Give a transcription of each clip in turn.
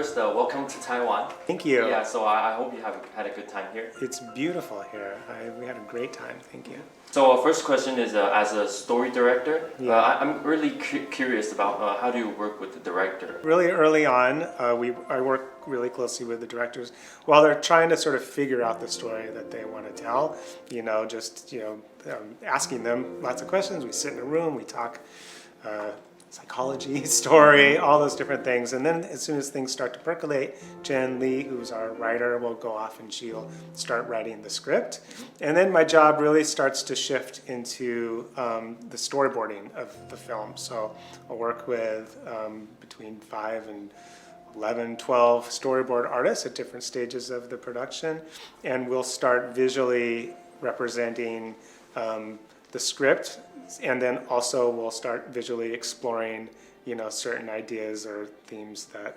first, welcome to Taiwan. Thank you. Yeah, so I hope you have had a good time here. It's beautiful here. We had a great time. Thank you. So first question is, as a story director, Yeah. I'm really curious about how do you work with the director? Really early on, I work really closely with the directors while they're trying to sort of figure out the story that they want to tell. Asking them lots of questions. We sit in a room, we talk psychology, story, all those different things. And then as soon as things start to percolate, Jen Lee, who's our writer, will go off and she'll start writing the script. And then my job really starts to shift into the storyboarding of the film. So I'll work with between 5 and 11, 12 storyboard artists at different stages of the production. And we'll start visually representing the script, and then also we'll start visually exploring, certain ideas or themes that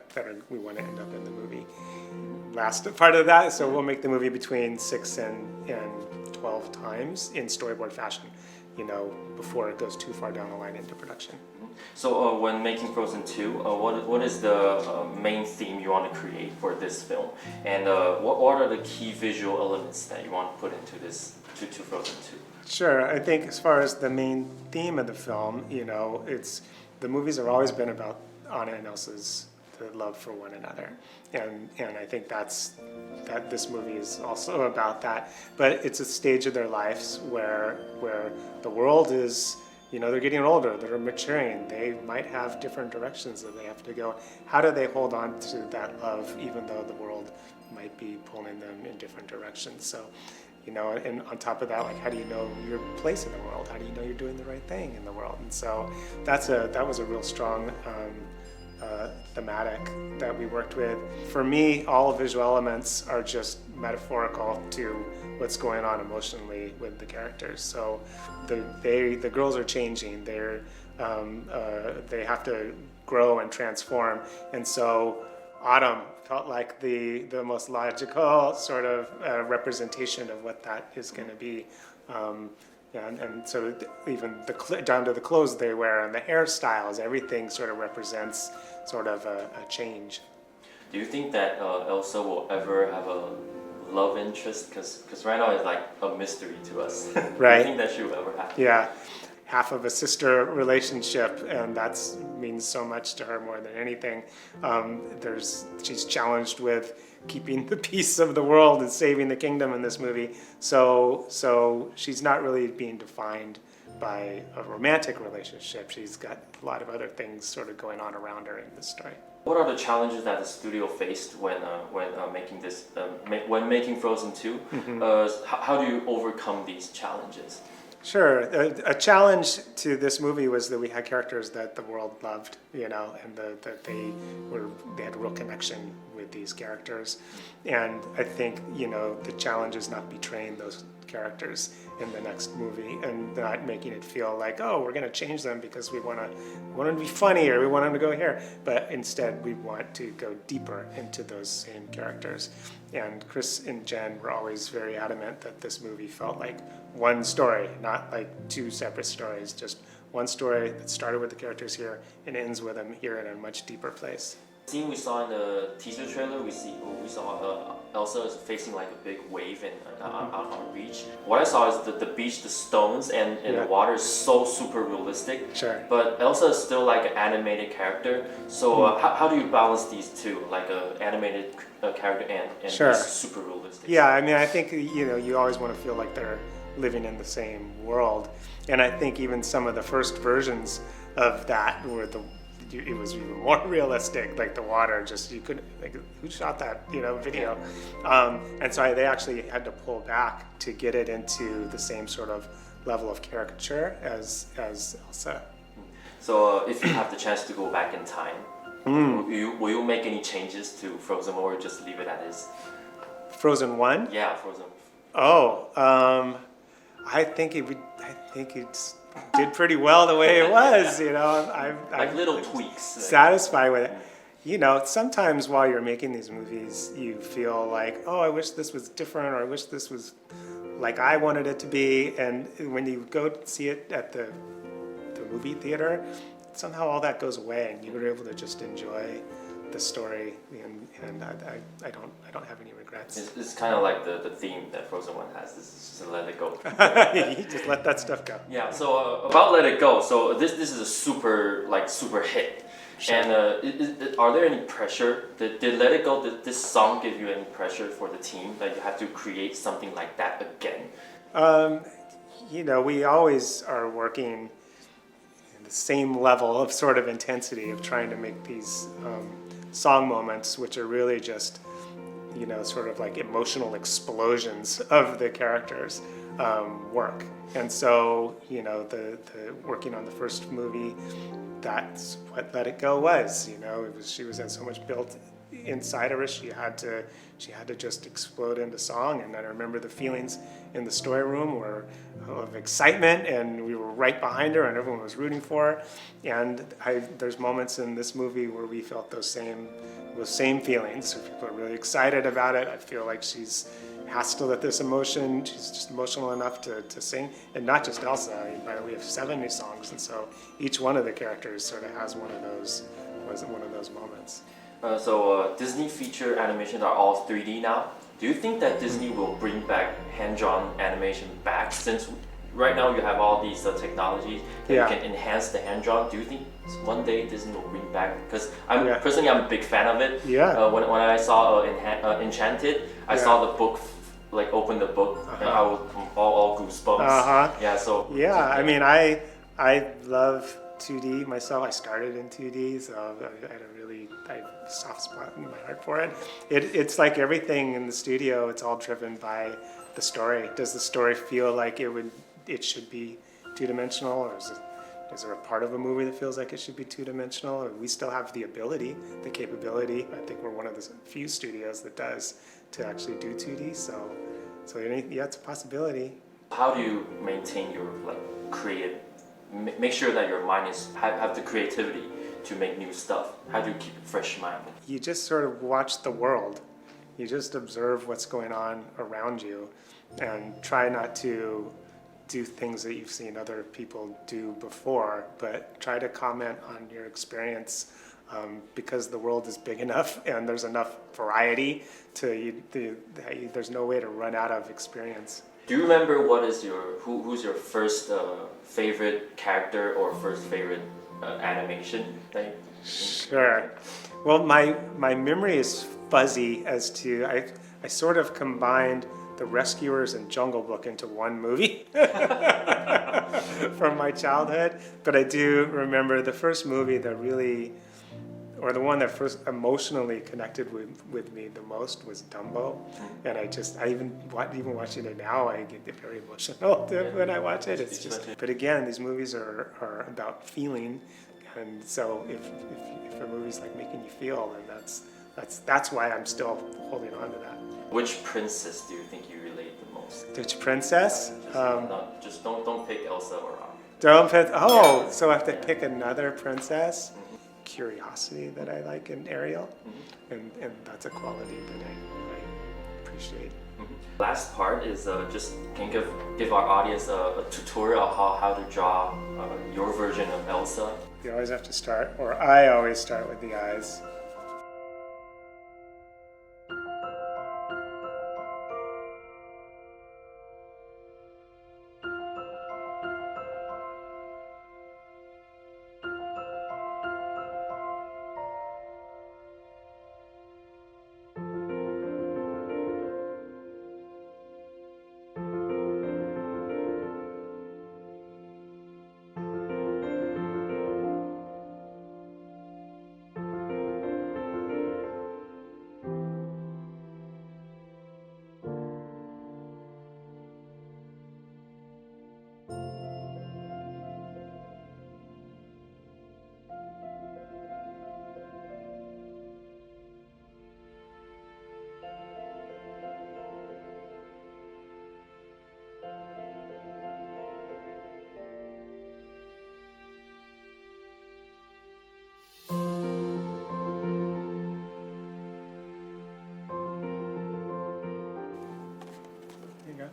we want to end up in the movie. Last part of that, so we'll make the movie between 6 and 12 times in storyboard fashion, before it goes too far down the line into production. So when making Frozen 2, what is the main theme you want to create for this film? And what are the key visual elements that you want to put into this to Frozen 2? Sure. I think as far as the main theme of the film, the movies have always been about Anna and Elsa's love for one another, and I think that this movie is also about that. But it's a stage of their lives where the world is, they're getting older, they're maturing, they might have different directions that they have to go. How do they hold on to that love even though the world might be pulling them in different directions? So, and on top of that, how do you know your place in the world? How do you know you're doing the right thing in the world? And so that was a real strong thematic that we worked with. For me, all visual elements are just metaphorical to what's going on emotionally with the characters. So the girls are changing. They have to grow and transform. And so Autumn felt like the most logical sort of representation of what that is going to be. And so even down to the clothes they wear and the hairstyles, everything sort of represents sort of a change. Do you think that Elsa will ever have a love interest? Because right now it's like a mystery to us. Right. Do you think that she will ever have? Yeah. Half of a sister relationship, and that means so much to her more than anything. She's challenged with keeping the peace of the world and saving the kingdom in this movie. So she's not really being defined by a romantic relationship. She's got a lot of other things sort of going on around her in this story. What are the challenges that the studio faced when making Frozen 2? Mm-hmm. How do you overcome these challenges? Sure. A challenge to this movie was that we had characters that the world loved, and that they had a real connection with these characters. And I think, the challenge is not betraying those characters in the next movie and not making it feel like, oh, we're going to change them because we want them to be funny or we want them to go here. But instead, we want to go deeper into those same characters. And Chris and Jen were always very adamant that this movie felt like one story, not like two separate stories, just one story that started with the characters here and ends with them here in a much deeper place. The scene we saw in the teaser trailer, we saw Elsa is facing like a big wave on a beach. What I saw is the beach, the stones, and the water is so super realistic. Sure. But Elsa is still like an animated character. So how do you balance these two, like an animated character and Sure. this super realistic? Yeah, I mean, I think you always want to feel like they're living in the same world, and I think even some of the first versions of that were it was even more realistic, like the water, just you couldn't, like, who shot that video? And so they actually had to pull back to get it into the same sort of level of caricature as Elsa. So if you have the chance to go back in time, will you make any changes to Frozen or just leave it as is? Frozen 1? Yeah, Frozen. Oh, I think it did pretty well the way it was. I'm like little tweaks. Satisfied with it. Sometimes while you're making these movies, you feel like, oh, I wish this was different, or I wish this was like I wanted it to be. And when you go see it at the movie theater, somehow all that goes away, and you're able to just enjoy the story, and I don't have any regrets. It's kind of like the theme that Frozen One has. This is just let it go. You just let that stuff go. Yeah. So about Let It Go. So this is a super hit. Sure. And are there any pressure? Did Let It Go? Did this song give you any pressure for the team that you have to create something like that again? We always are working in the same level of sort of intensity of trying to make these song moments, which are really just, sort of like emotional explosions of the characters, work. And so, the working on the first movie, that's what Let It Go was. She was had so much built inside of her. She had to just explode into song. And I remember the feelings in the story room were of excitement, and we were right behind her, and everyone was rooting for her. And there's moments in this movie where we felt those same feelings. So people are really excited about it. I feel like she's has to let this emotion. She's just emotional enough to sing, and not just Elsa. By the way, we have 7 new songs, and so each one of the characters sort of has one of those moments. So Disney feature animations are all 3D now. Do you think that Disney will bring back hand-drawn animation back, since right now you have all these technologies that you can enhance the hand-drawn? Do you think one day Disney will bring back? Because personally, I'm a big fan of it. Yeah. When I saw Enchanted, I saw the book, open the book, and I was all goosebumps. Yeah. So. Yeah, I mean, I love 2D myself. I started in 2D, so I had a soft spot in my heart for it. It's like everything in the studio. It's all driven by the story. Does the story feel like it should be 2-dimensional, or is there a part of a movie that feels like it should be 2-dimensional? Or we still have the ability, the capability. I think we're one of the few studios that does to actually do 2D. So it's a possibility. How do you maintain your creative? Make sure that your mind have the creativity to make new stuff. How do you keep a fresh mind? You just sort of watch the world. You just observe what's going on around you, and try not to do things that you've seen other people do before, but try to comment on your experience, because the world is big enough and there's enough variety there's no way to run out of experience. Do you remember who's your first favorite character or first favorite animation? Sure. Well, my memory is fuzzy as to I sort of combined The Rescuers and Jungle Book into one movie from my childhood, but I do remember the first movie the one that first emotionally connected with me the most was Dumbo, and even watching it now, I get very emotional when I watch it. But again, these movies are about feeling, and so if a movie's like making you feel, then that's why I'm still holding on to that. Which princess do you think you relate the most? Which princess? Just don't pick Elsa or Anna. Don't pick. So I have to pick another princess. Curiosity that I like in Ariel, and that's a quality that I appreciate. Last part is just can give our audience a tutorial of how to draw your version of Elsa. You always have to start, or I always start with the eyes.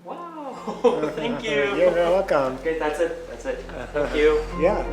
Wow! Thank you. You're welcome. Okay, that's it. Thank you. Yeah.